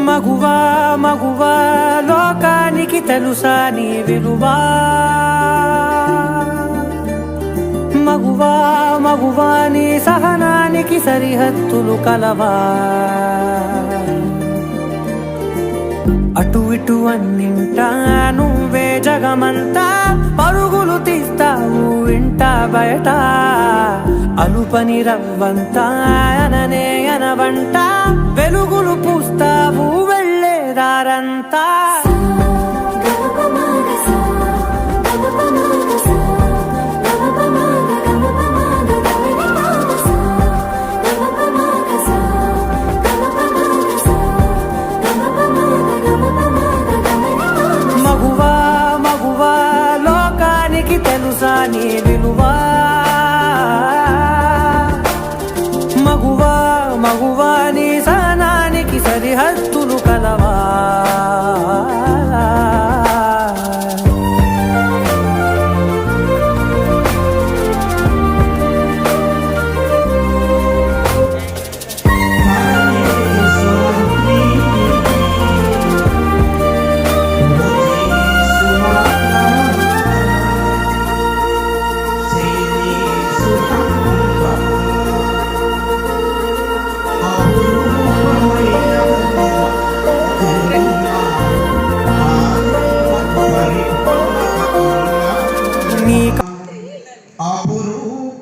మగువా మగువా లోకానికి తెలుసా నీ విలువా, మగువా మగువా నీ సహనానికి సరిహద్దులు కలవా. అటు ఇటు అన్నింటా నువ్వే జగమంతా, పరుగులు తీస్తావు ఇంట బయట. అలుపని రవ్వంతా అననే అనవంట, వెలుగులు పూస్తావు వెళ్ళేదారంతా. మగువా మగువా లోకానికి తెలుసా నీ విలువా, మగువా మగువా నీ సహనానికి సరిహద్దులు కలవా.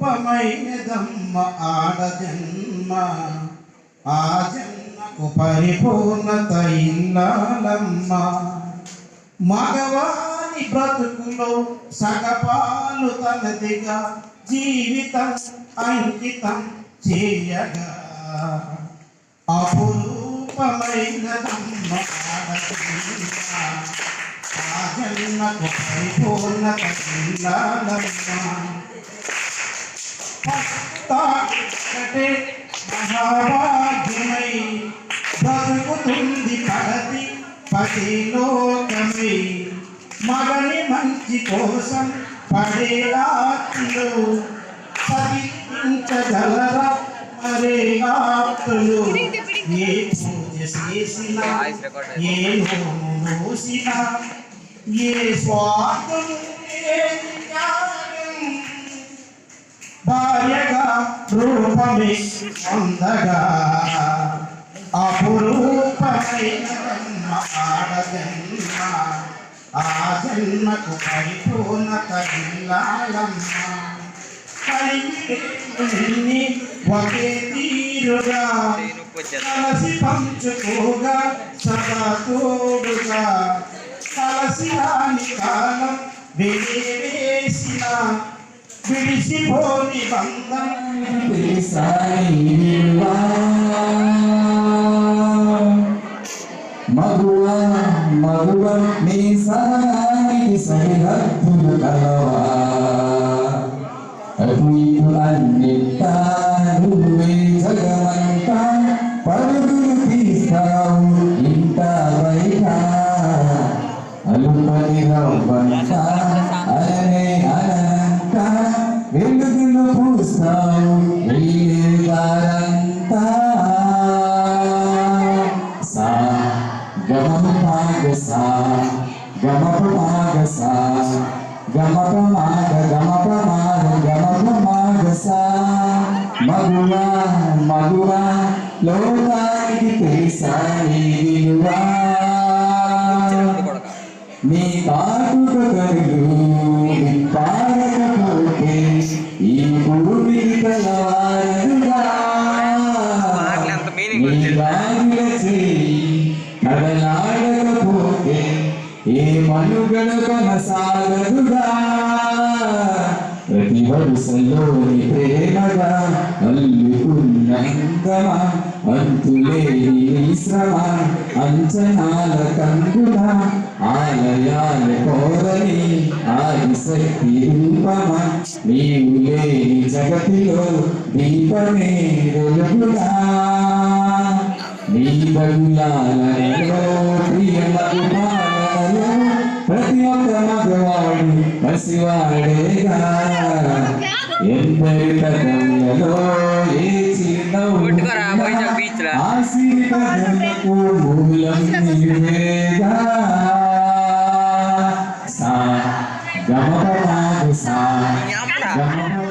అపురూపమైనదమ్మ ఆడజన్మ, ఆ జన్మకు పరిపూర్ణత ఇల్లాలమ్మ. మగవాని బ్రతుకులో సగపాలు తనదిగా జీవితం అంకితం చేయగా. అపురూపమైనదమ్మ ఆడజన్మ, ఆ జన్మకు పరిపూర్ణత ఇల్లాలమ్మ. మహాభాగ్యమై బ్రతుకుతుంది పడతి పతిలోకమై. మగని మంచి కోసం పడే రాత్రులు సరిపించగలరా మరే ఆప్తులు. ఏ పూజ చేసినా ఏ నోము మోసినా ఏ స్వార్థం భార్యగా రూపమే పొందగా. అపురూపమైన ఆడజన్మ, ఆ జన్మకు పరిపూర్ణత ఇల్లాలమ్మ. కలిమి ఒకే తీరుగా కలసి పంచుకోగా సదా తోడుగా. కలసి రాని కాలం వేసిన విడిసిపోని బంధం మగువా మగువా నీ సహనానికి సరిహద్దులు కలవా. అటు ఇటు అన్నింటా నువ్వే జగమంతా, పరుగులు తీస్తావు ఇంట బయట. అలుపని రవ్వంట అనే అనంత, వెలుగులు పూస్తావు వెళ్ళేదారంతా. సా గమప మాగ సా గమప మాగ సా గమప మాగ గమప మాగ గమప మాగ సా. మగువా మగువా లోకానికి తెలుసా నీ విలువా, నీ కాటుక కరులు పాడకపోతే ఈ భూమి కలవారుగా. నీ రాగుల చేయి కదలాడకపోతే ఏ మనుగడ కొనసాగదుగా. ప్రతి వరుసలోని ప్రేమగా అల్లుకున్నందమా, అంతులేని శ్రమ అంచనాల కందున. ఆలయాల కోరని ఆదిశక్తి రూపమ, నీవు లేని జగతిలో దీపమే వెలుగుగా. నీ బగులాలలో ప్రియమకు పాలనలో ప్రతి ఒక్క మగవాడు పసివాడేగా ఎందరి కథలలో ఏ చిన్న ఆశీర్వాదములకు మూలం నీవేగా సా గమప సా గమప